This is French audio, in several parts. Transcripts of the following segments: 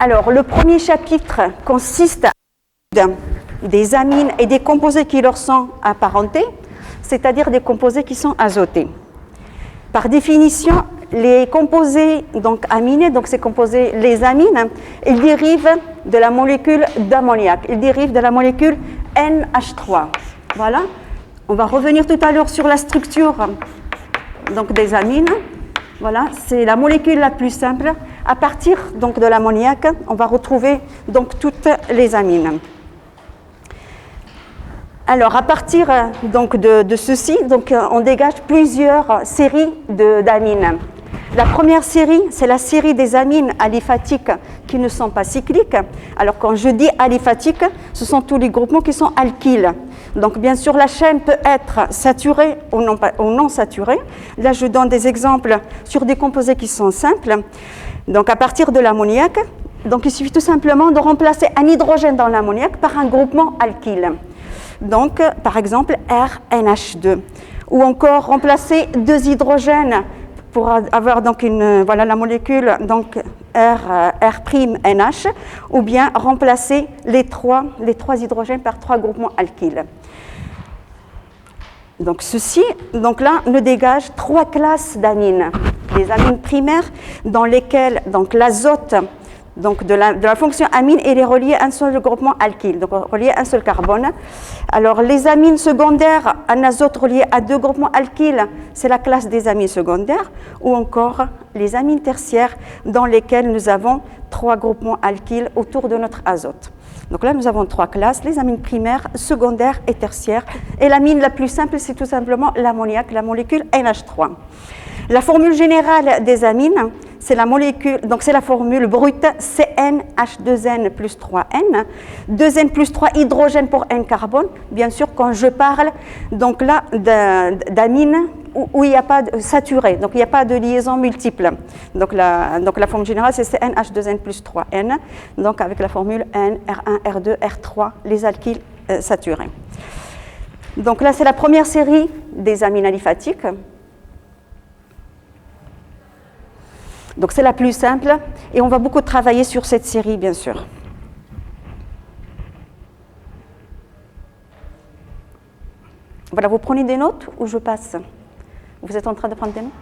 Alors, le premier chapitre consiste à des amines et des composés qui leur sont apparentés, c'est-à-dire des composés qui sont azotés. Par définition, les composés donc aminés, donc ces composés, les amines, ils dérivent de la molécule d'ammoniac, ils dérivent de la molécule NH3. Voilà. On va revenir tout à l'heure sur la structure donc, des amines. Voilà, c'est la molécule la plus simple. À partir donc, de l'ammoniac, on va retrouver donc, toutes les amines. Alors, à partir donc, de ceci, donc, on dégage plusieurs séries d'amines. La première série, c'est la série des amines aliphatiques qui ne sont pas cycliques. Alors, quand je dis aliphatiques, ce sont tous les groupements qui sont alkyles. Donc, bien sûr, la chaîne peut être saturée ou non saturée. Là, je donne des exemples sur des composés qui sont simples. Donc, à partir de l'ammoniac, donc, il suffit tout simplement de remplacer un hydrogène dans l'ammoniac par un groupement alkyle. Donc, par exemple, RNH2. Ou encore remplacer deux hydrogènes pour avoir donc voilà, la molécule donc R'-NH, ou bien remplacer les trois hydrogènes par trois groupements alkyles. Donc ceci, donc là, nous dégage trois classes d'amines. Les amines primaires dans lesquelles donc l'azote donc de la fonction amine, elle est reliée à un seul groupement alkyle, donc reliée à un seul carbone. Alors les amines secondaires, un azote relié à deux groupements alkyles, c'est la classe des amines secondaires, ou encore les amines tertiaires dans lesquelles nous avons trois groupements alkyles autour de notre azote. Donc là, nous avons trois classes, les amines primaires, secondaires et tertiaires. Et l'amine la plus simple, c'est tout simplement l'ammoniac, la molécule NH3. La formule générale des amines, c'est la molécule, donc c'est la formule brute CnH2n plus 3n, 2n plus 3 hydrogène pour n carbone. Bien sûr, quand je parle donc là d'amines où il n'y a pas de saturé, donc il n'y a pas de liaison multiple. Donc la formule générale, c'est CnH2n plus 3n, donc avec la formule N, R1, R2, R3, les alkyles saturés. Donc là, c'est la première série des amines aliphatiques. Donc c'est la plus simple et on va beaucoup travailler sur cette série, bien sûr. Voilà, vous prenez des notes ou je passe? Vous êtes en train de prendre des notes?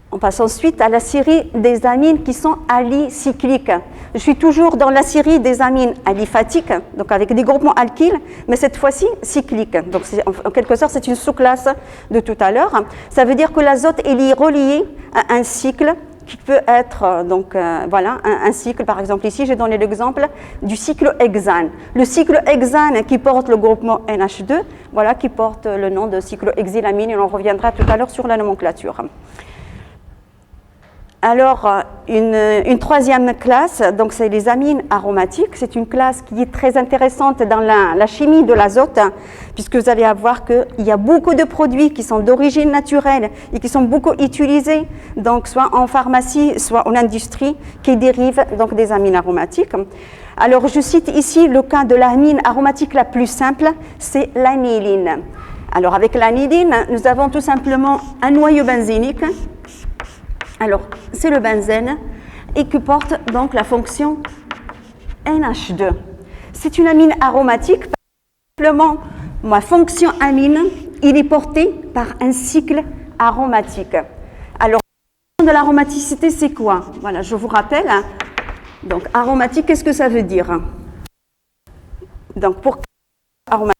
On passe ensuite à la série des amines qui sont alicycliques. Je suis toujours dans la série des amines aliphatiques, donc avec des groupements alkyles, mais cette fois-ci cycliques. Donc en quelque sorte, c'est une sous-classe de tout à l'heure. Ça veut dire que l'azote est relié à un cycle qui peut être, donc voilà, un cycle. Par exemple, ici, j'ai donné l'exemple du cyclohexane. Le cyclohexane qui porte le groupement NH2, voilà, qui porte le nom de cyclohexylamine, et on reviendra tout à l'heure sur la nomenclature. Alors, une troisième classe, donc c'est les amines aromatiques. C'est une classe qui est très intéressante dans la chimie de l'azote, puisque vous allez voir qu'il y a beaucoup de produits qui sont d'origine naturelle et qui sont beaucoup utilisés, donc soit en pharmacie, soit en industrie, qui dérivent donc des amines aromatiques. Alors, je cite ici le cas de l'amine aromatique la plus simple, c'est l'aniline. Alors, avec l'aniline, nous avons tout simplement un noyau benzénique. Alors, c'est le benzène et qui porte donc la fonction NH2. C'est une amine aromatique. Simplement, ma fonction amine, il est porté par un cycle aromatique. Alors, de l'aromaticité, c'est quoi? Voilà, je vous rappelle. Donc, aromatique, qu'est-ce que ça veut dire? Donc, pour aromatique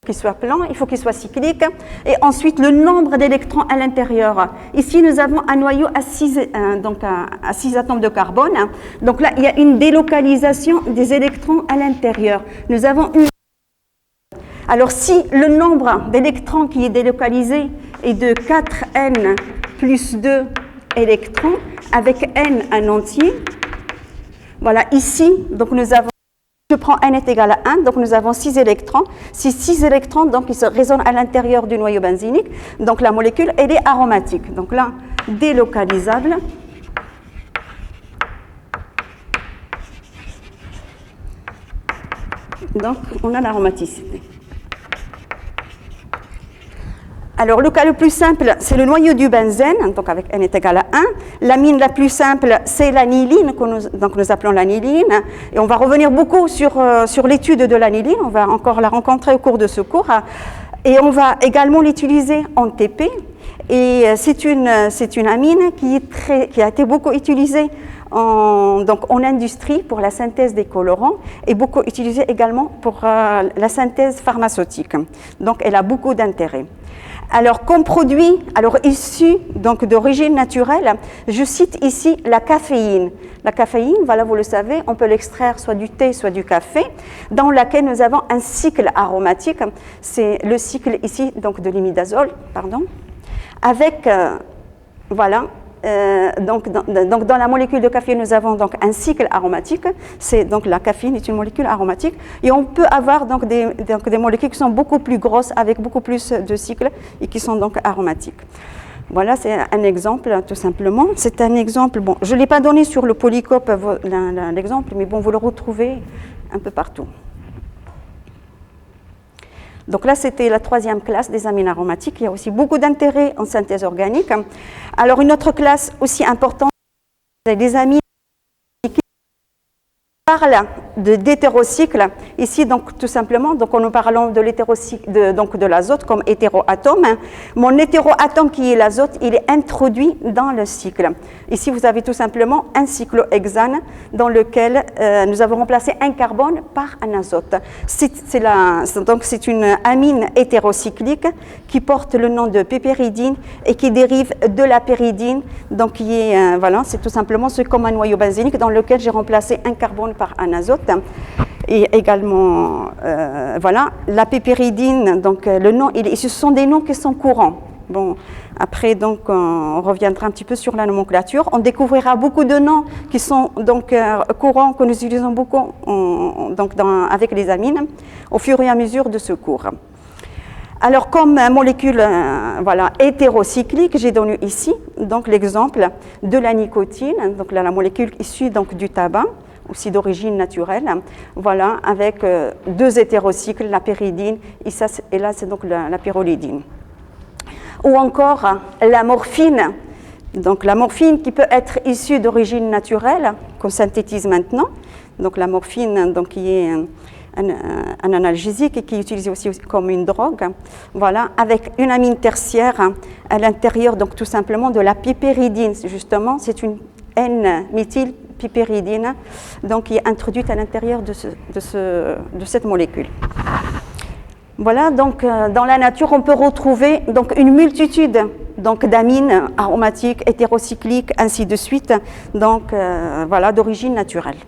qu'il soit plein, il faut qu'il soit cyclique. Et ensuite, le nombre d'électrons à l'intérieur. Ici, nous avons un noyau à 6 atomes de carbone. Donc là, il y a une délocalisation des électrons à l'intérieur. Nous avons une... Alors, si le nombre d'électrons qui est délocalisé est de 4n plus 2 électrons, avec n un entier, voilà, ici, donc nous avons... Je prends n est égal à 1, donc nous avons 6 électrons. Ces 6 électrons, donc, ils se résonnent à l'intérieur du noyau benzénique. Donc la molécule, elle est aromatique. Donc là, délocalisable. donc on a l'aromaticité. Alors, le cas le plus simple, c'est le noyau du benzène, donc avec N est égal à 1. L'amine la plus simple, c'est l'aniline, donc nous appelons l'aniline. Et on va revenir beaucoup sur l'étude de l'aniline, on va encore la rencontrer au cours de ce cours. Et on va également l'utiliser en TP. Et c'est une amine qui a été beaucoup utilisée en industrie pour la synthèse des colorants et beaucoup utilisée également pour la synthèse pharmaceutique. Donc, elle a beaucoup d'intérêt. Alors, comme produit, issu donc d'origine naturelle, je cite ici la caféine. La caféine, voilà, vous le savez, on peut l'extraire soit du thé, soit du café, dans laquelle nous avons un cycle aromatique. C'est le cycle ici donc de l'imidazole, pardon, avec voilà. Donc dans la molécule de caféine, nous avons donc un cycle aromatique. C'est donc la caféine est une molécule aromatique, et on peut avoir donc des molécules qui sont beaucoup plus grosses avec beaucoup plus de cycles et qui sont donc aromatiques. Voilà, c'est un exemple tout simplement. C'est un exemple. Bon, je ne l'ai pas donné sur le polycope l'exemple, mais bon, vous le retrouvez un peu partout. Donc là, c'était la troisième classe des amines aromatiques. Il y a aussi beaucoup d'intérêt en synthèse organique. Alors, une autre classe aussi importante, c'est les amines qui parlent d'hétérocycle. Ici, donc, tout simplement, donc, nous parlons de l'hétérocycle, donc de l'azote comme hétéroatome. Mon hétéroatome qui est l'azote, il est introduit dans le cycle. Ici, vous avez tout simplement un cyclohexane dans lequel nous avons remplacé un carbone par un azote. Donc, c'est une amine hétérocyclique qui porte le nom de pipéridine et qui dérive de la pyridine. Donc, qui est, voilà, c'est tout simplement ce comme un noyau benzénique dans lequel j'ai remplacé un carbone par un azote. Et également, voilà, la pipéridine, donc le nom, ce sont des noms qui sont courants. Bon, après, donc, on reviendra un petit peu sur la nomenclature. On découvrira beaucoup de noms qui sont donc courants, que nous utilisons beaucoup avec les amines, au fur et à mesure de ce cours. Alors, comme molécule voilà, hétérocyclique, j'ai donné ici donc l'exemple de la nicotine, donc la molécule issue donc du tabac, aussi d'origine naturelle, voilà, avec deux hétérocycles, la pyridine, et là c'est donc la pyrrolidine. Ou encore la morphine, donc la morphine qui peut être issue d'origine naturelle, qu'on synthétise maintenant, donc la morphine donc, qui est un analgésique et qui est utilisé aussi comme une drogue, voilà, avec une amine tertiaire à l'intérieur, donc tout simplement de la pipéridine, justement, c'est une N-méthylpipéridine, donc qui est introduite à l'intérieur de cette molécule. Voilà, donc dans la nature, on peut retrouver donc une multitude donc d'amines aromatiques, hétérocycliques, ainsi de suite, donc voilà, d'origine naturelle.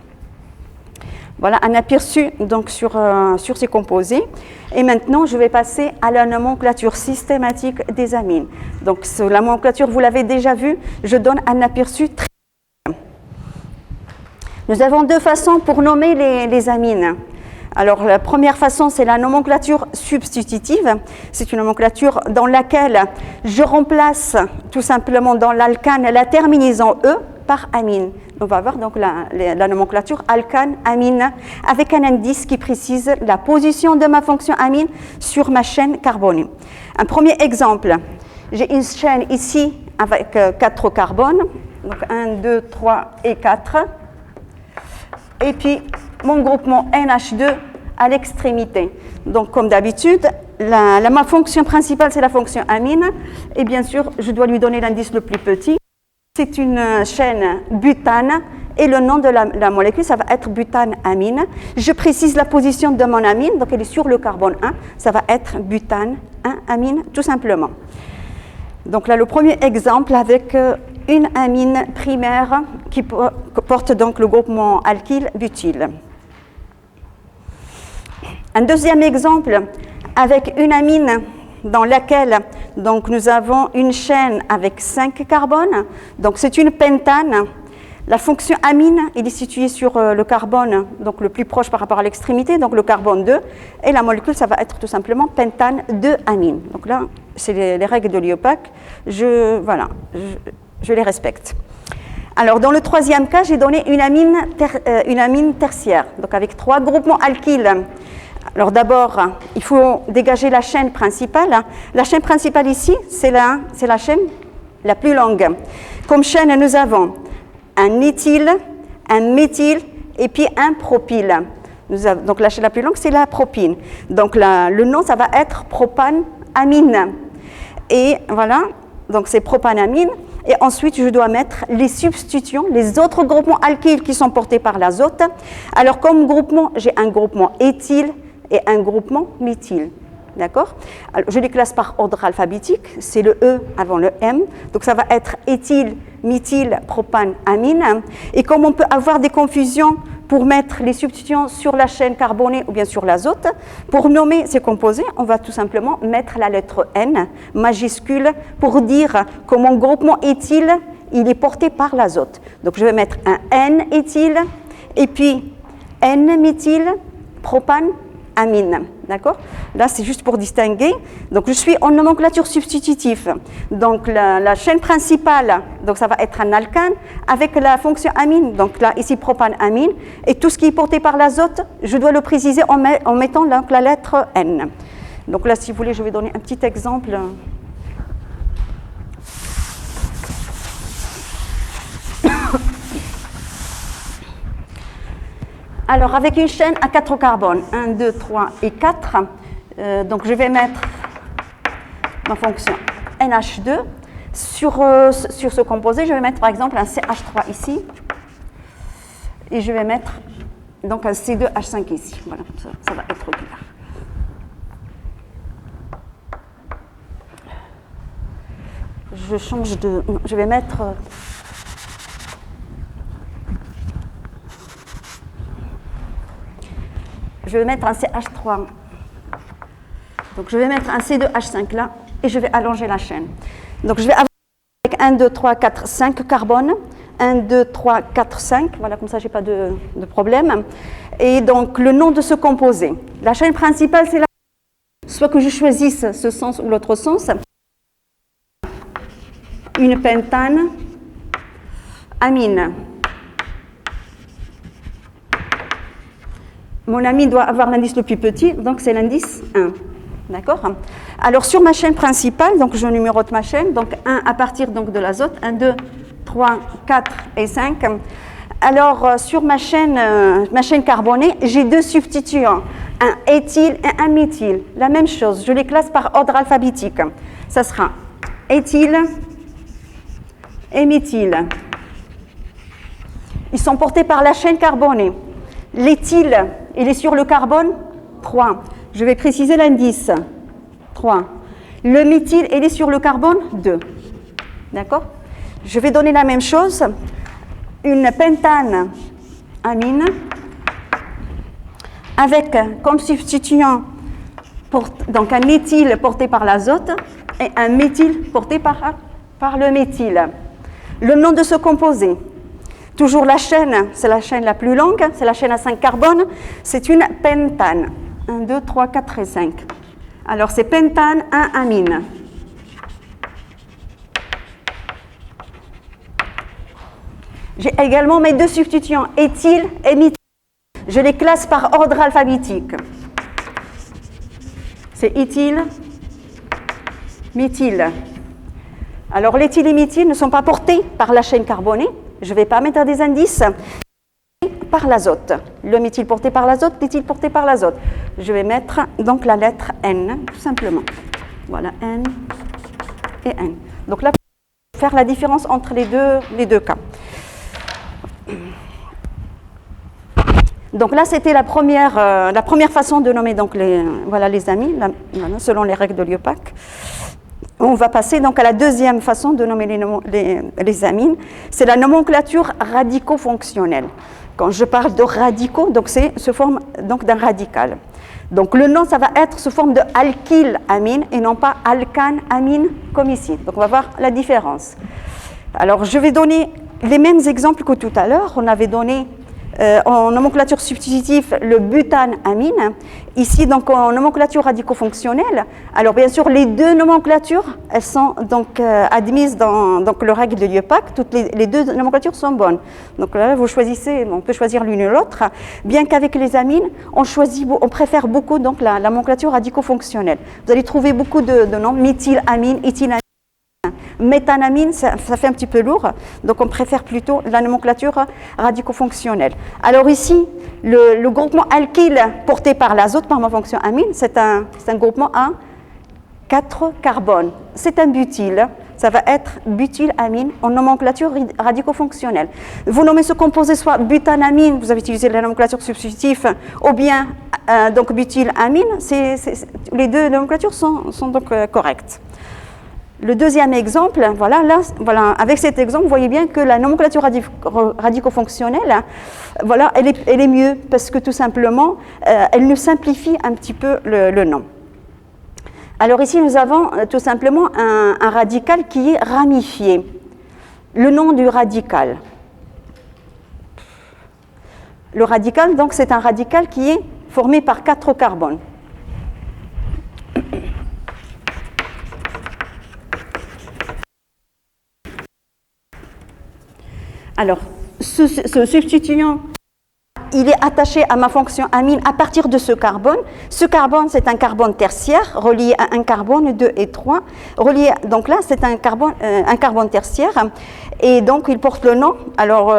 Voilà un aperçu donc sur ces composés. Et maintenant, je vais passer à la nomenclature systématique des amines. Donc la nomenclature, vous l'avez déjà vue, je donne un aperçu très. Nous avons deux façons pour nommer les amines. Alors, la première façon, c'est la nomenclature substitutive. C'est une nomenclature dans laquelle je remplace tout simplement dans l'alcane la terminaison E par amine. On va voir donc la nomenclature alcane-amine avec un indice qui précise la position de ma fonction amine sur ma chaîne carbonée. Un premier exemple, j'ai une chaîne ici avec 4 carbones, donc 1, 2, 3 et 4. Et puis, mon groupement NH2 à l'extrémité. Donc, comme d'habitude, ma fonction principale, c'est la fonction amine. Et bien sûr, je dois lui donner l'indice le plus petit. C'est une chaîne butane. Et le nom de la molécule, ça va être butane-amine. Je précise la position de mon amine. Donc, elle est sur le carbone 1. Ça va être butane-1-amine, tout simplement. Donc là, le premier exemple avec une amine primaire qui porte donc le groupement alkyle-butyle. Un deuxième exemple avec une amine dans laquelle donc, nous avons une chaîne avec 5 carbones. Donc c'est une pentane. La fonction amine, elle est située sur le carbone donc le plus proche par rapport à l'extrémité, donc le carbone 2. Et la molécule, ça va être tout simplement pentane 2-amine. Donc là, c'est les règles de l'IUPAC. Je les respecte. Alors, dans le troisième cas, j'ai donné une amine tertiaire, donc avec 3 groupements alkyles. Alors d'abord, il faut dégager la chaîne principale. La chaîne principale ici, c'est la chaîne la plus longue. Comme chaîne, nous avons un éthyle, un méthyle et puis un propyle. Donc la chaîne la plus longue, c'est la propine. Donc le nom, ça va être propanamine. Et voilà, donc c'est propanamine. Et ensuite, je dois mettre les substitutions, les autres groupements alkyles qui sont portés par l'azote. Alors comme groupement, j'ai un groupement éthyle et un groupement méthyle. D'accord? Je les classe par ordre alphabétique, c'est le E avant le M, donc ça va être éthyle, méthyle, propane, amine. Et comme on peut avoir des confusions pour mettre les substitutions sur la chaîne carbonée ou bien sur l'azote, pour nommer ces composés, on va tout simplement mettre la lettre N majuscule pour dire que mon groupement éthyle, il est porté par l'azote. Donc je vais mettre un N éthyle et puis N méthyle, propane, amine, d'accord? Là, c'est juste pour distinguer. Donc, je suis en nomenclature substitutive. Donc, la chaîne principale, donc ça va être un alcane avec la fonction amine. Donc, là, ici, propane, amine. Et tout ce qui est porté par l'azote, je dois le préciser en mettant donc, la lettre N. Donc, là, si vous voulez, je vais donner un petit exemple. Alors, avec une chaîne à 4 carbones, 1, 2, 3 et 4, donc je vais mettre ma fonction NH2. Sur ce composé, je vais mettre par exemple un CH3 ici, et je vais mettre donc un C2H5 ici. Voilà, ça va être clair. Je vais mettre... Je vais mettre un CH3. Donc, je vais mettre un C2H5 là et je vais allonger la chaîne. Donc, je vais avoir avec 1, 2, 3, 4, 5 carbones. 1, 2, 3, 4, 5. Voilà, comme ça, je n'ai pas de problème. Et donc, le nom de ce composé. La chaîne principale, c'est la... Soit que je choisisse ce sens ou l'autre sens. Une pentane, amine. Mon amine doit avoir l'indice le plus petit, donc c'est l'indice 1. D'accord? Alors, sur ma chaîne principale, donc je numérote ma chaîne, donc 1 à partir donc, de l'azote, 1, 2, 3, 4 et 5. Alors, sur ma chaîne carbonée, j'ai 2 substituants, un éthyle et un méthyle. La même chose, je les classe par ordre alphabétique. Ça sera éthyle et méthyle. Ils sont portés par la chaîne carbonée. L'éthyle, il est sur le carbone 3. Je vais préciser l'indice 3. Le méthyle, il est sur le carbone 2. D'accord? Je vais donner la même chose. Une pentane amine avec comme substituant donc un méthyle porté par l'azote et un méthyle porté par le méthyle. Le nom de ce composé. Toujours la chaîne, c'est la chaîne la plus longue, c'est la chaîne à 5 carbones, c'est une pentane. 1, 2, 3, 4 et 5. Alors, c'est pentane 1 amine. J'ai également mes 2 substituants, éthyle et méthyle. Je les classe par ordre alphabétique. C'est éthyle, méthyle. Alors, l'éthyle et méthyle ne sont pas portés par la chaîne carbonée. Je ne vais pas mettre des indices par l'azote. Le méthyle porté par l'azote, l'éthyle porté par l'azote. Je vais mettre donc la lettre N, tout simplement. Voilà, N et N. Donc là, pour faire la différence entre les deux cas. Donc là, c'était la première façon de nommer donc les amis, selon les règles de Liopac. On va passer donc à la deuxième façon de nommer les amines, c'est la nomenclature radico-fonctionnelle. Quand je parle de radicaux, donc c'est sous forme donc d'un radical. Donc le nom, ça va être sous forme de alkylamine et non pas alcanamine comme ici. Donc on va voir la différence. Alors je vais donner les mêmes exemples que tout à l'heure. On avait donné En nomenclature substitutive, le butanamine. Ici, donc, en nomenclature radico-fonctionnelle. Alors, bien sûr, les deux nomenclatures, elles sont donc admises dans donc, le règle de Liopac. Toutes les deux nomenclatures sont bonnes. Donc là, vous choisissez, on peut choisir l'une ou l'autre. Bien qu'avec les amines, on préfère beaucoup donc, la nomenclature radico-fonctionnelle. Vous allez trouver beaucoup de noms, méthylamine, éthylamine. Méthanamine, ça fait un petit peu lourd, donc on préfère plutôt la nomenclature radico-fonctionnelle. Alors ici, le groupement alkyle porté par l'azote, par ma fonction amine, c'est un groupement à 4 carbones. C'est un butyle, ça va être butylamine en nomenclature radico-fonctionnelle. Vous nommez ce composé soit butanamine, vous avez utilisé la nomenclature substitutive, ou bien donc butylamine, les deux nomenclatures sont donc correctes. Le deuxième exemple, voilà, avec cet exemple, vous voyez bien que la nomenclature radico-fonctionnelle, voilà, elle est mieux parce que tout simplement, elle nous simplifie un petit peu le nom. Alors ici, nous avons tout simplement un radical qui est ramifié. Le nom du radical. Le radical, donc, c'est un radical qui est formé par 4 carbones. Alors, ce substituant, il est attaché à ma fonction amine à partir de ce carbone. Ce carbone, c'est un carbone tertiaire relié à un carbone 2 et 3. Donc là, c'est un carbone tertiaire. Et donc, il porte le nom. Alors,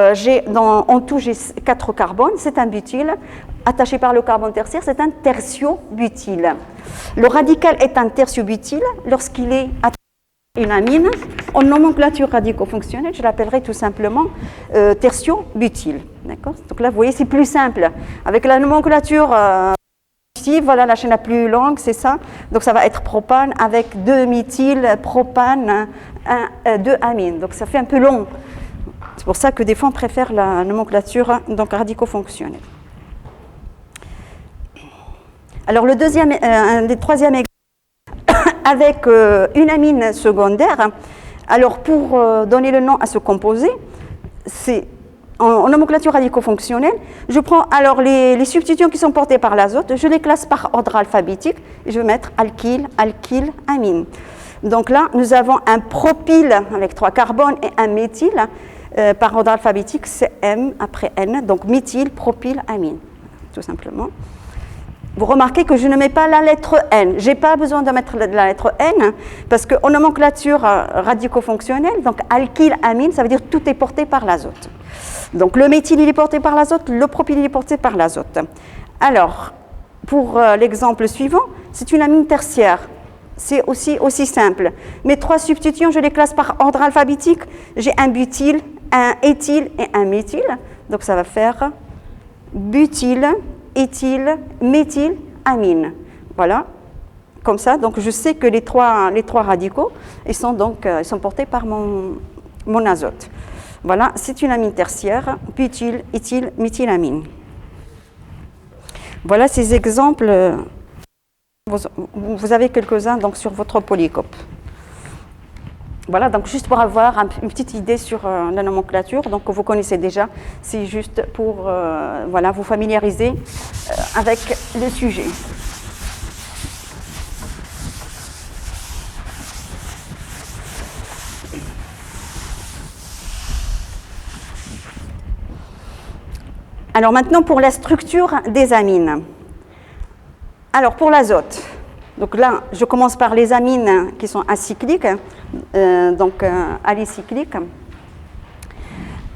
en tout, j'ai 4 carbones. C'est un butyle. Attaché par le carbone tertiaire, c'est un tertiobutyle. Le radical est un tertiobutyle lorsqu'il est attaché à une amine. En nomenclature radico-fonctionnelle, je l'appellerai tout simplement tertiobutyle. D'accord ? Donc là, vous voyez, c'est plus simple. Avec la nomenclature voilà, la chaîne la plus longue, c'est ça. Donc ça va être propane avec 2 méthyle, propane, 2 amines. Donc ça fait un peu long. C'est pour ça que des fois, on préfère la nomenclature donc, radico-fonctionnelle. Alors le troisième exemple, avec une amine secondaire. Alors, pour donner le nom à ce composé, c'est en nomenclature radico-fonctionnelle, je prends alors les substituants qui sont portés par l'azote, je les classe par ordre alphabétique, et je vais mettre alkyle, alkyle, amine. Donc là, nous avons un propyle avec 3 carbones et un méthyle. Par ordre alphabétique, c'est M après N, donc méthyle, propyle, amine, tout simplement. Vous remarquez que je ne mets pas la lettre N. Je n'ai pas besoin de mettre la lettre N parce qu'en nomenclature radico-fonctionnelle, donc alkyle, amine, ça veut dire tout est porté par l'azote. Donc le méthyle, il est porté par l'azote, le propyle, il est porté par l'azote. Alors, pour l'exemple suivant, c'est une amine tertiaire. C'est aussi simple. Mes 3 substituants, je les classe par ordre alphabétique. J'ai un butyle, un éthyle et un méthyle. Donc ça va faire butyle, éthyle, méthyle, amine. Voilà, comme ça. Donc je sais que les trois radicaux, ils sont portés par mon azote. Voilà, c'est une amine tertiaire, butyle, éthyle, méthylamine. Voilà ces exemples. Vous avez quelques-uns donc sur votre polycope. Voilà, donc juste pour avoir une petite idée sur la nomenclature, donc vous connaissez déjà, c'est juste pour voilà, vous familiariser avec le sujet. Alors maintenant pour la structure des amines. Alors pour l'azote, donc là je commence par les amines qui sont acycliques, donc alicycliques.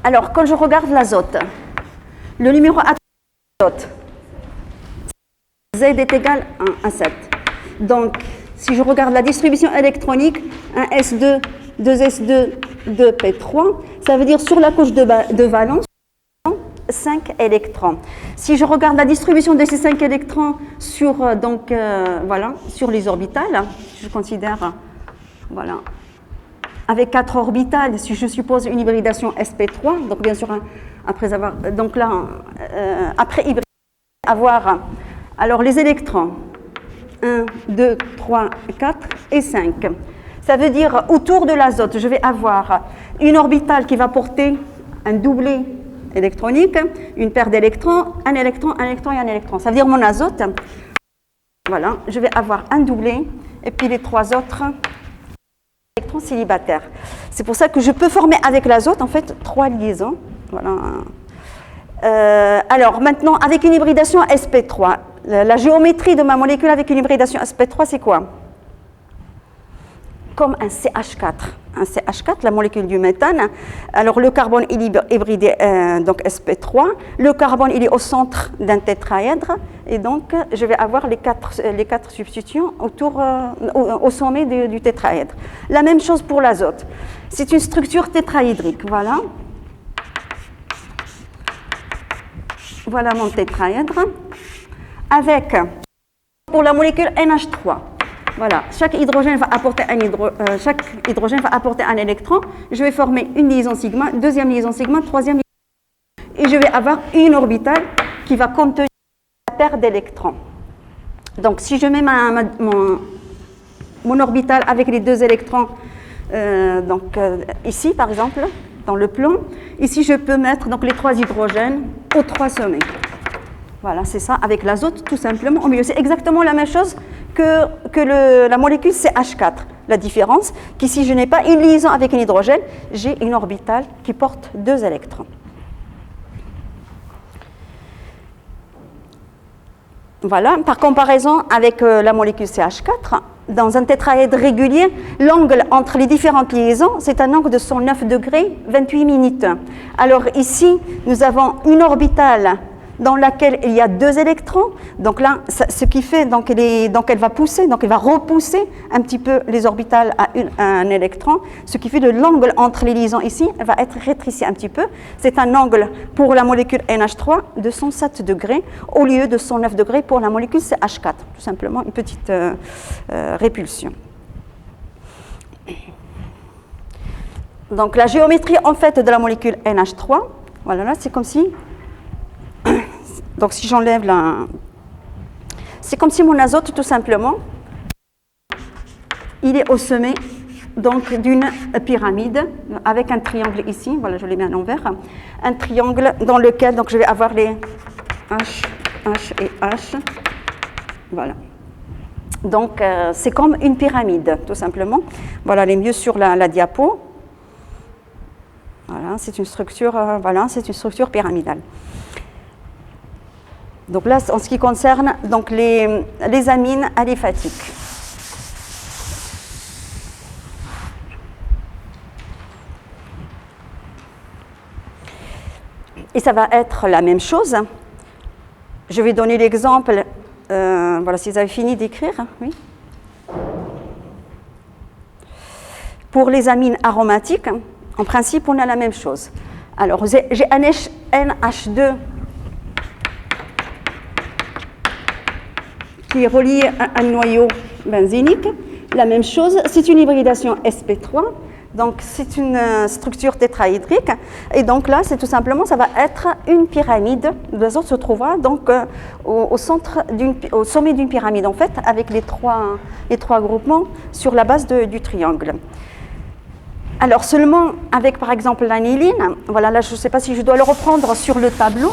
Alors quand je regarde l'azote, le numéro atomique de l'azote, Z est égal à 7. Donc si je regarde la distribution électronique, un S2, 2S2, 2P3, ça veut dire sur la couche de valence, 5 électrons. Si je regarde la distribution de ces 5 électrons sur, voilà, sur les orbitales, je considère voilà, avec 4 orbitales, si je suppose une hybridation sp3, donc bien sûr, après avoir, donc là, après hybridation, avoir alors les électrons 1, 2, 3, 4 et 5. Ça veut dire autour de l'azote, je vais avoir une orbitale qui va porter un doublé électronique, une paire d'électrons, un électron et un électron. Ça veut dire mon azote, voilà, je vais avoir un doublet et puis les 3 autres électrons célibataires. C'est pour ça que je peux former avec l'azote, en fait, 3 liaisons. Voilà. Alors, maintenant, avec une hybridation sp3, la géométrie de ma molécule avec une hybridation sp3, c'est quoi? Comme un CH4. Un CH4, la molécule du méthane. Alors, le carbone, il est hybridé, donc sp3. Le carbone, il est au centre d'un tétraèdre. Et donc, je vais avoir les quatre substitutions au sommet du tétraèdre. La même chose pour l'azote. C'est une structure tétraédrique. Voilà. Voilà mon tétraèdre. Avec, pour la molécule NH3. Voilà, chaque hydrogène va apporter un électron. Je vais former une liaison sigma, deuxième liaison sigma, troisième liaison sigma. Et je vais avoir une orbitale qui va contenir la paire d'électrons. Donc, si je mets mon orbitale avec les 2 électrons, ici, par exemple, dans le plan, ici, je peux mettre donc, les 3 hydrogènes aux 3 sommets. Voilà, c'est ça, avec l'azote, tout simplement, au milieu. C'est exactement la même chose que la molécule CH4. La différence, qu'ici, je n'ai pas une liaison avec un hydrogène, j'ai une orbitale qui porte 2 électrons. Voilà, par comparaison avec la molécule CH4, dans un tétraèdre régulier, l'angle entre les différentes liaisons, c'est un angle de 109 degrés, 28 minutes. Alors ici, nous avons une orbitale dans laquelle il y a 2 électrons. Donc là, ce qui fait, donc elle va pousser, donc elle va repousser un petit peu les orbitales à un électron, ce qui fait que l'angle entre les liaisons ici va être rétréci un petit peu. C'est un angle pour la molécule NH3 de 107 degrés au lieu de 109 degrés pour la molécule CH4. Tout simplement une petite répulsion. Donc la géométrie en fait de la molécule NH3, voilà, là c'est comme si... Donc, si j'enlève c'est comme si mon azote, tout simplement, il est au sommet d'une pyramide avec un triangle ici. Voilà, je l'ai mis à l'envers. Un triangle dans lequel donc, je vais avoir les H, H et H. Voilà. Donc, c'est comme une pyramide, tout simplement. Voilà, elle est mieux sur la diapo. Voilà, c'est une structure pyramidale. Donc là, en ce qui concerne donc les amines aliphatiques. Et ça va être la même chose. Je vais donner l'exemple, voilà, si vous avez fini d'écrire, oui. Pour les amines aromatiques, en principe, on a la même chose. Alors, j'ai un NH2 qui est relié à un noyau benzénique. La même chose, c'est une hybridation sp3, donc c'est une structure tétraédrique. Et donc là, c'est tout simplement, ça va être une pyramide. L'azote se trouvera donc au sommet d'une pyramide, en fait, avec les trois groupements sur la base du triangle. Alors seulement avec, par exemple, l'aniline, voilà, là, je ne sais pas si je dois le reprendre sur le tableau.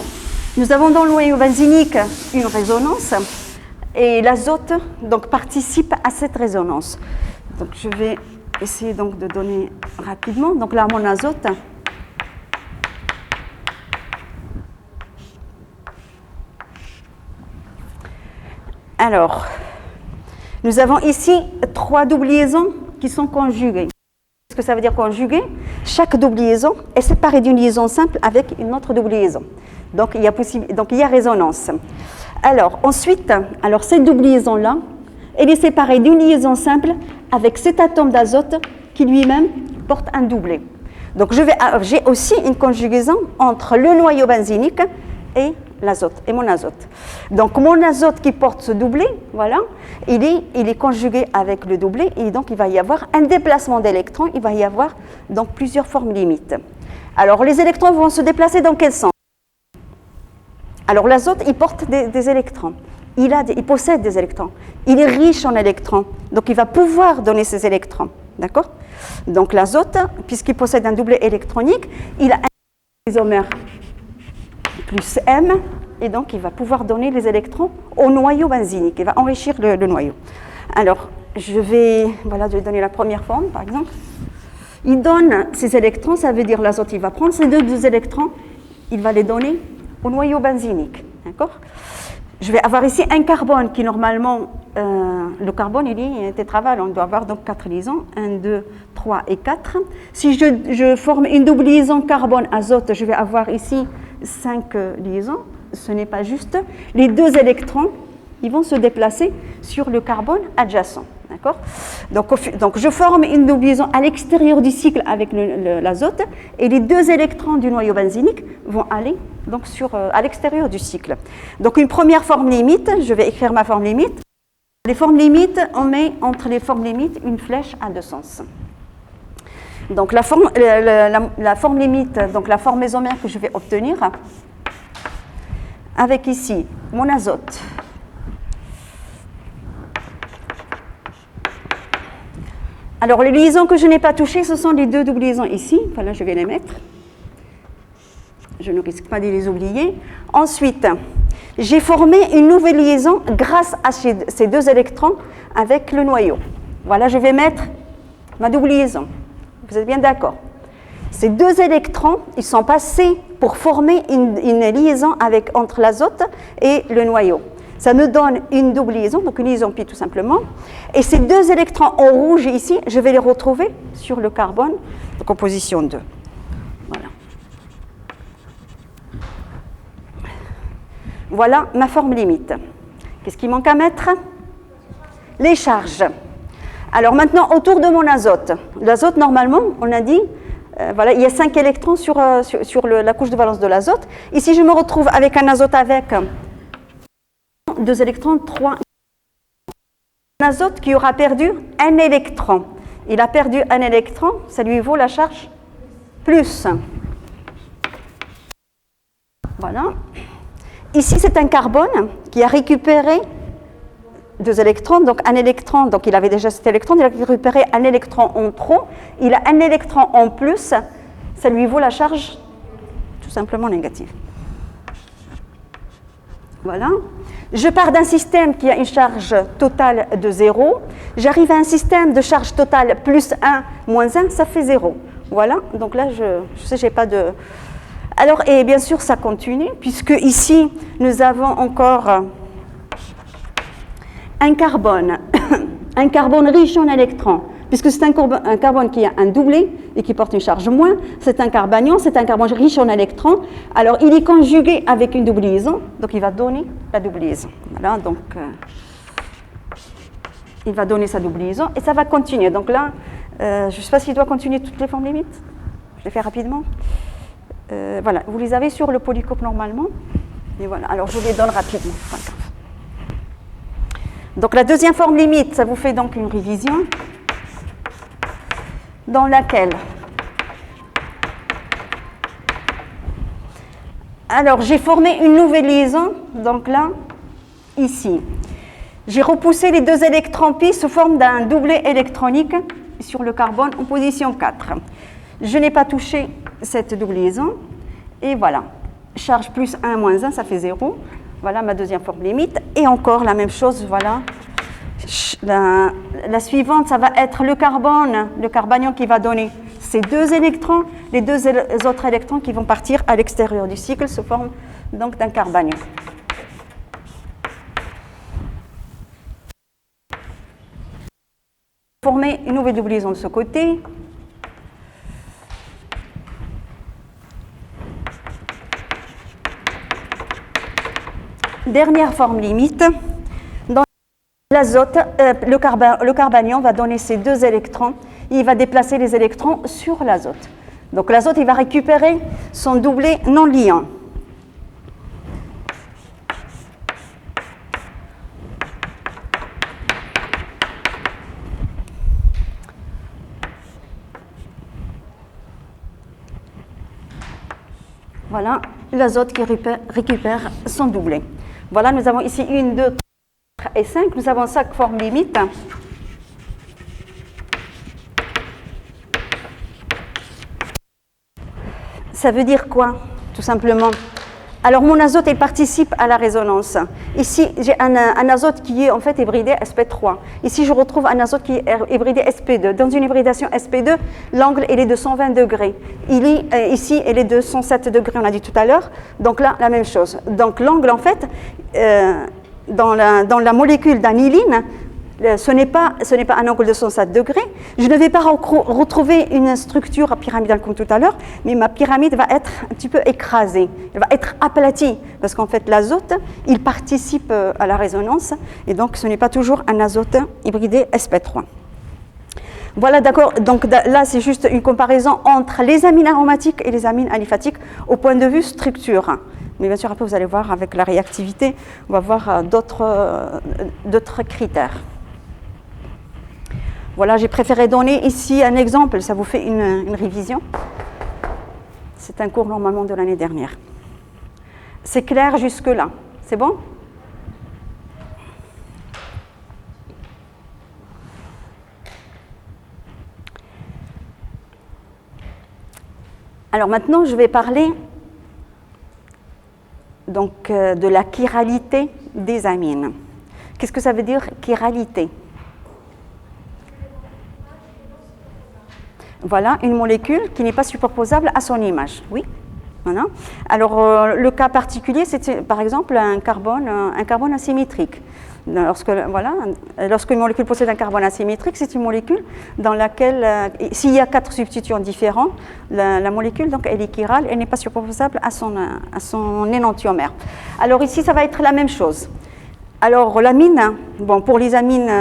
Nous avons dans le noyau benzénique une résonance. Et l'azote donc, participe à cette résonance. Donc, je vais essayer donc, de donner rapidement. Donc là, mon azote. Alors, nous avons ici 3 doubles liaisons qui sont conjuguées. Qu'est-ce que ça veut dire conjuguées? Chaque double liaison est séparée d'une liaison simple avec une autre double liaison. Donc, il y a résonance. Alors, ensuite, cette double liaison-là, elle est séparée d'une liaison simple avec cet atome d'azote qui lui-même porte un doublet. Donc, j'ai aussi une conjugaison entre le noyau benzénique et l'azote, et mon azote. Donc, mon azote qui porte ce doublet, voilà, il est conjugué avec le doublet, et donc il va y avoir un déplacement d'électrons, il va y avoir donc plusieurs formes limites. Alors, les électrons vont se déplacer dans quel sens? Alors l'azote, il porte des électrons, il possède des électrons, il est riche en électrons, donc il va pouvoir donner ces électrons, d'accord? Donc l'azote, puisqu'il possède un doublet électronique, il a un isomère plus M, et donc il va pouvoir donner les électrons au noyau benzénique, il va enrichir le noyau. Alors, je vais donner la première forme, par exemple. Il donne ces électrons, ça veut dire l'azote, il va prendre ces deux électrons, il va les donner au noyau benzénique, d'accord? Je vais avoir ici un carbone qui, normalement, le carbone, il est tétraval, on doit avoir donc 4 liaisons, 1, 2, 3 et 4. Si je forme une double liaison carbone-azote, je vais avoir ici 5 liaisons, ce n'est pas juste. Les deux électrons, ils vont se déplacer sur le carbone adjacent, d'accord? Donc, je forme une double liaison à l'extérieur du cycle avec l'azote, et les deux électrons du noyau benzénique vont aller donc à l'extérieur du cycle. Donc, une première forme limite, je vais écrire ma forme limite. Les formes limites, on met entre les formes limites une flèche à deux sens. Donc, la forme limite, donc la forme mésomère que je vais obtenir, avec ici mon azote, alors, les liaisons que je n'ai pas touchées, ce sont les deux doubles liaisons ici. Voilà, je vais les mettre. Je ne risque pas de les oublier. Ensuite, j'ai formé une nouvelle liaison grâce à ces deux électrons avec le noyau. Voilà, je vais mettre ma double liaison. Vous êtes bien d'accord? Ces deux électrons, ils sont passés pour former une liaison entre l'azote et le noyau. Ça me donne une double liaison, donc une liaison pi tout simplement. Et ces deux électrons en rouge ici, je vais les retrouver sur le carbone, donc en position 2. Voilà. Voilà ma forme limite. Qu'est-ce qu'il manque à mettre? Les charges. Alors maintenant, autour de mon azote. L'azote, normalement, on a dit, voilà, il y a 5 électrons sur la couche de valence de l'azote. Ici, je me retrouve avec un azote avec 2 électrons, 3. Un azote qui aura perdu un électron. Il a perdu un électron, ça lui vaut la charge plus. Voilà. Ici, c'est un carbone qui a récupéré 2 électrons, donc un électron, donc il avait déjà cet électron, il a récupéré un électron en trop, il a un électron en plus, ça lui vaut la charge tout simplement négative. Voilà. Je pars d'un système qui a une charge totale de 0. J'arrive à un système de charge totale plus 1, moins 1, ça fait 0. Voilà, donc là, je sais, j'ai pas de... Alors, et bien sûr, ça continue, puisque ici, nous avons encore un carbone riche en électrons. Puisque c'est un carbone qui a un doublé et qui porte une charge moins, c'est un carbanion, c'est un carbone riche en électrons. Alors, il est conjugué avec une double liaison, donc il va donner la double liaison. Voilà, donc il va donner sa double liaison et ça va continuer. Donc là, je ne sais pas s'il doit continuer toutes les formes limites. Je les fais rapidement. Voilà, vous les avez sur le polycope normalement. Et voilà, alors je vous les donne rapidement. Donc la deuxième forme limite, ça vous fait donc une révision dans laquelle, alors j'ai formé une nouvelle liaison, donc là, ici. J'ai repoussé les 2 électrons pi sous forme d'un doublet électronique sur le carbone en position 4. Je n'ai pas touché cette double liaison, et voilà. Charge plus 1, moins 1, ça fait 0. Voilà ma deuxième forme limite. Et encore la même chose, voilà. La suivante, ça va être le carbone, le carbanion qui va donner ces 2 électrons. Les 2 autres électrons qui vont partir à l'extérieur du cycle sous forme donc d'un carbanion. Former une nouvelle double liaison de ce côté. Dernière forme limite. Dans l'azote, le carbanion va donner ces 2 électrons. Il va déplacer les électrons sur l'azote. Donc l'azote, il va récupérer son doublet non liant. Voilà, l'azote qui récupère son doublet. Voilà, nous avons ici 1, 2, 3 et 5. Nous avons 5 formes limites. Ça veut dire quoi, tout simplement? Alors, mon azote, il participe à la résonance. Ici, j'ai un azote qui est en fait hybridé sp3. Ici, je retrouve un azote qui est hybridé sp2. Dans une hybridation sp2, l'angle, il est de 120 degrés. Ici, il est de 107 degrés, on a dit tout à l'heure. Donc là, la même chose. Donc, l'angle, en fait, dans la molécule d'aniline, ce n'est pas un angle de 107 degrés. Je ne vais pas retrouver une structure pyramidale comme tout à l'heure, mais ma pyramide va être un petit peu écrasée. Elle va être aplatie, parce qu'en fait, l'azote, il participe à la résonance, et donc ce n'est pas toujours un azote hybridé sp3. Voilà, d'accord. Donc là, c'est juste une comparaison entre les amines aromatiques et les amines aliphatiques au point de vue structure. Mais bien sûr, après, vous allez voir avec la réactivité, on va voir d'autres critères. Voilà, j'ai préféré donner ici un exemple, ça vous fait une révision. C'est un cours normalement de l'année dernière. C'est clair jusque-là, c'est bon? Alors maintenant, je vais parler donc, de la chiralité des amines. Qu'est-ce que ça veut dire, chiralité? Voilà, une molécule qui n'est pas superposable à son image. Oui, voilà. Alors, le cas particulier, c'est par exemple un carbone asymétrique. Lorsqu'une molécule possède un carbone asymétrique, c'est une molécule dans laquelle, s'il y a 4 substituants différents, la molécule, donc, elle est chirale, elle n'est pas superposable à son énantiomère. Alors ici, ça va être la même chose. Alors l'amine, bon, pour les amines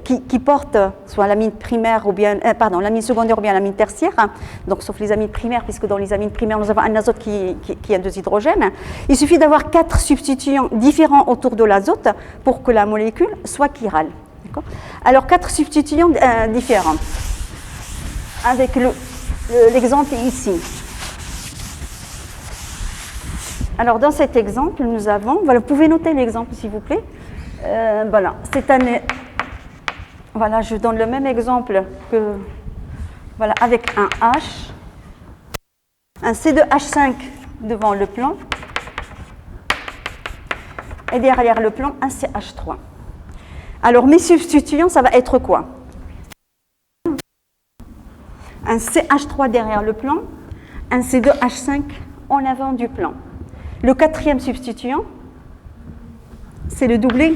qui portent soit l'amine primaire ou bien, l'amine secondaire ou bien l'amine tertiaire, donc sauf les amines primaires, puisque dans les amines primaires nous avons un azote qui a 2 hydrogènes, il suffit d'avoir 4 substituants différents autour de l'azote pour que la molécule soit chirale. Alors 4 substituants différents, avec l'exemple ici. Alors, dans cet exemple, nous avons, voilà, vous pouvez noter l'exemple, s'il vous plaît. Voilà, voilà, je donne le même exemple que, voilà, avec un H, un C2H5 devant le plan, et derrière le plan, un CH3. Alors, mes substituants, ça va être quoi? Un CH3 derrière le plan, un C2H5 en avant du plan. Le 4e substituant, c'est le doublet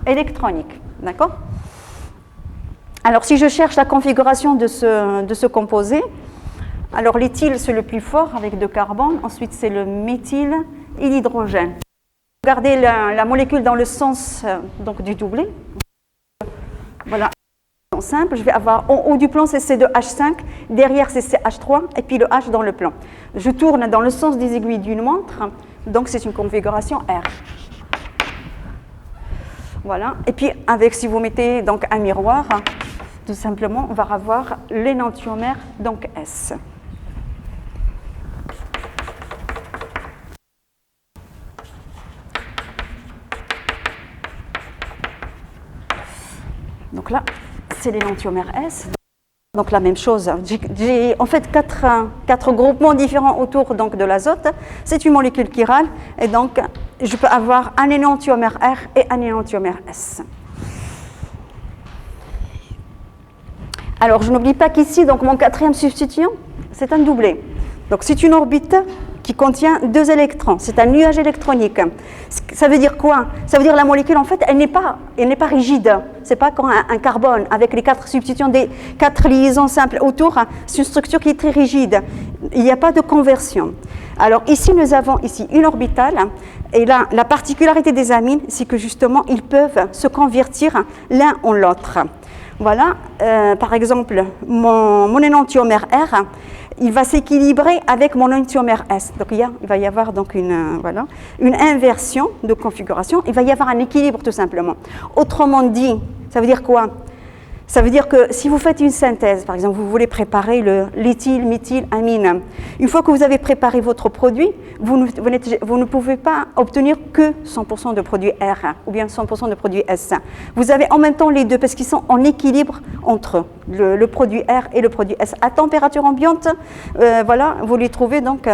électronique, d'accord? Alors, si je cherche la configuration de ce composé, alors l'éthyle, c'est le plus fort avec 2 carbones, ensuite c'est le méthyle et l'hydrogène. Regardez la molécule dans le sens donc, du doublet. Voilà, simple, je vais avoir en haut du plan c'est C2H5, derrière c'est CH3 et puis le H dans le plan. Je tourne dans le sens des aiguilles d'une montre, donc c'est une configuration R. Voilà, et puis avec, si vous mettez donc un miroir, tout simplement, on va avoir l'énantiomère, donc S. Donc là, c'est l'énantiomère S. Donc la même chose, j'ai en fait quatre groupements différents autour donc, de l'azote. C'est une molécule chirale et donc je peux avoir un énantiomère R et un énantiomère S. Alors je n'oublie pas qu'ici, donc mon 4e substituant, c'est un doublet. Donc c'est une orbite qui contient 2 électrons, c'est un nuage électronique. Ça veut dire quoi? Ça veut dire la molécule, en fait, elle n'est pas rigide. C'est pas comme un carbone avec les 4 substituants des 4 liaisons simples autour. C'est une structure qui est très rigide. Il n'y a pas de conversion. Alors ici, nous avons ici une orbitale. Et là, la particularité des amines, c'est que justement, ils peuvent se convertir l'un en l'autre. Voilà, par exemple, mon énantiomère R, il va s'équilibrer avec mon énantiomère S. Donc il va y avoir donc une inversion de configuration, il va y avoir un équilibre tout simplement. Autrement dit, ça veut dire quoi? Ça veut dire que si vous faites une synthèse, par exemple, vous voulez préparer le l'éthylméthylamine, une fois que vous avez préparé votre produit, vous ne pouvez pas obtenir que 100% de produit R ou bien 100% de produit S. Vous avez en même temps les deux parce qu'ils sont en équilibre entre eux, le produit R et le produit S. À température ambiante, voilà, vous les trouvez donc,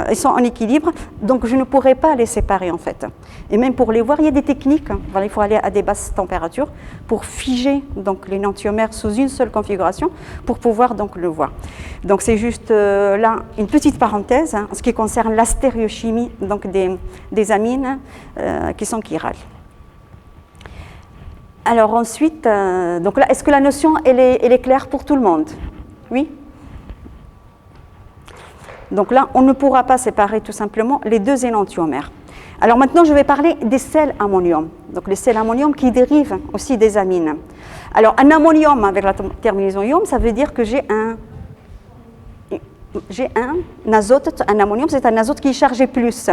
ils sont en équilibre, donc je ne pourrais pas les séparer en fait. Et même pour les voir, il y a des techniques. Voilà, il faut aller à des basses températures pour figer donc l'énantiomère sous une seule configuration pour pouvoir donc le voir. Donc c'est juste là une petite parenthèse en ce qui concerne la stéréochimie donc des amines qui sont chirales. Alors ensuite, donc là, est-ce que la notion elle est claire pour tout le monde? Oui? Donc là, on ne pourra pas séparer tout simplement les deux énantiomères. Alors maintenant, je vais parler des sels ammonium. Donc les sels ammonium qui dérivent aussi des amines. Alors un ammonium avec la terminaison ium, ça veut dire que j'ai un azote, un ammonium, c'est un azote qui est chargé plus.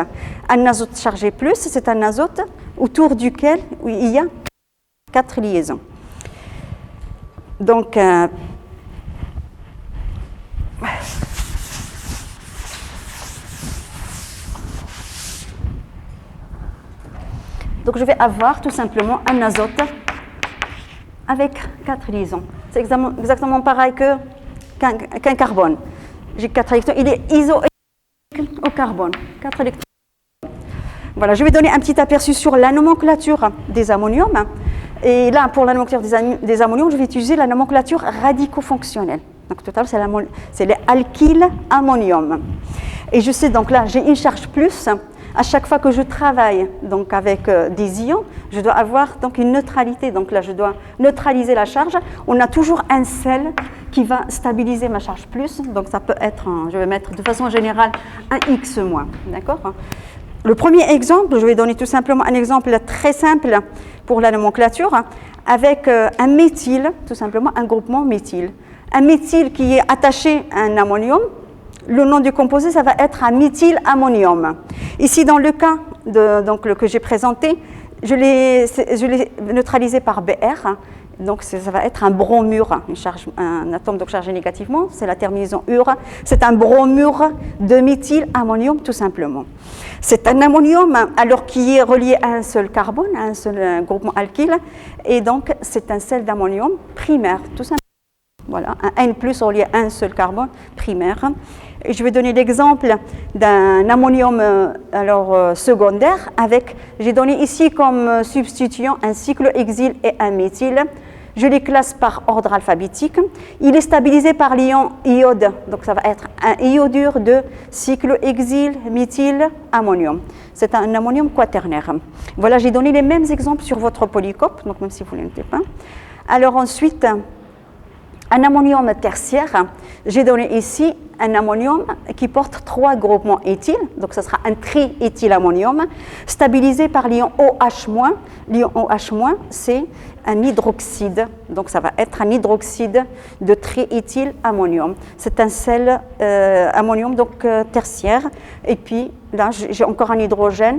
Un azote chargé plus, c'est un azote autour duquel il y a 4 liaisons. Donc, je vais avoir tout simplement un azote avec 4 liaisons. C'est exactement pareil qu'un carbone. J'ai 4 électrons, il est isoélectrique au carbone. 4 électrons. Voilà, je vais donner un petit aperçu sur la nomenclature des ammoniums. Et là, pour la nomenclature des ammoniums, je vais utiliser la nomenclature radico-fonctionnelle. Donc, tout à l'heure, c'est les alkyles ammonium. Et je sais, donc là, j'ai une charge plus. À chaque fois que je travaille donc, avec des ions, je dois avoir donc, une neutralité. Donc là, je dois neutraliser la charge. On a toujours un sel qui va stabiliser ma charge plus. Donc ça peut être, je vais mettre de façon générale, un X-. D'accord ? Le premier exemple, je vais donner tout simplement un exemple très simple pour la nomenclature, avec un méthyle, tout simplement un groupement méthyle. Un méthyle qui est attaché à un ammonium, le nom du composé, ça va être un méthylammonium. Ici, dans le cas que j'ai présenté, je l'ai neutralisé par Br. Donc, ça va être un bromure, un atome donc chargé négativement, c'est la terminaison ure. C'est un bromure de méthylammonium, tout simplement. C'est un ammonium, alors qui est relié à un seul carbone, à un seul groupement alkyle, et donc c'est un sel d'ammonium primaire, tout simplement. Voilà, un N+ relié à un seul carbone primaire. Et je vais donner l'exemple d'un ammonium secondaire avec, j'ai donné ici comme substituant un cyclohexyle et un méthyle. Je les classe par ordre alphabétique. Il est stabilisé par l'ion iode, donc ça va être un iodure de cyclohexyle, méthyle, ammonium. C'est un ammonium quaternaire. Voilà, j'ai donné les mêmes exemples sur votre polycope, donc même si vous ne les notez pas. Alors ensuite, un ammonium tertiaire, j'ai donné ici un ammonium qui porte 3 groupements éthyles, donc ce sera un triéthylammonium, stabilisé par l'ion OH-. L'ion OH-, c'est un hydroxyde, donc ça va être un hydroxyde de triéthylammonium. C'est un sel ammonium donc tertiaire, et puis là j'ai encore un hydrogène.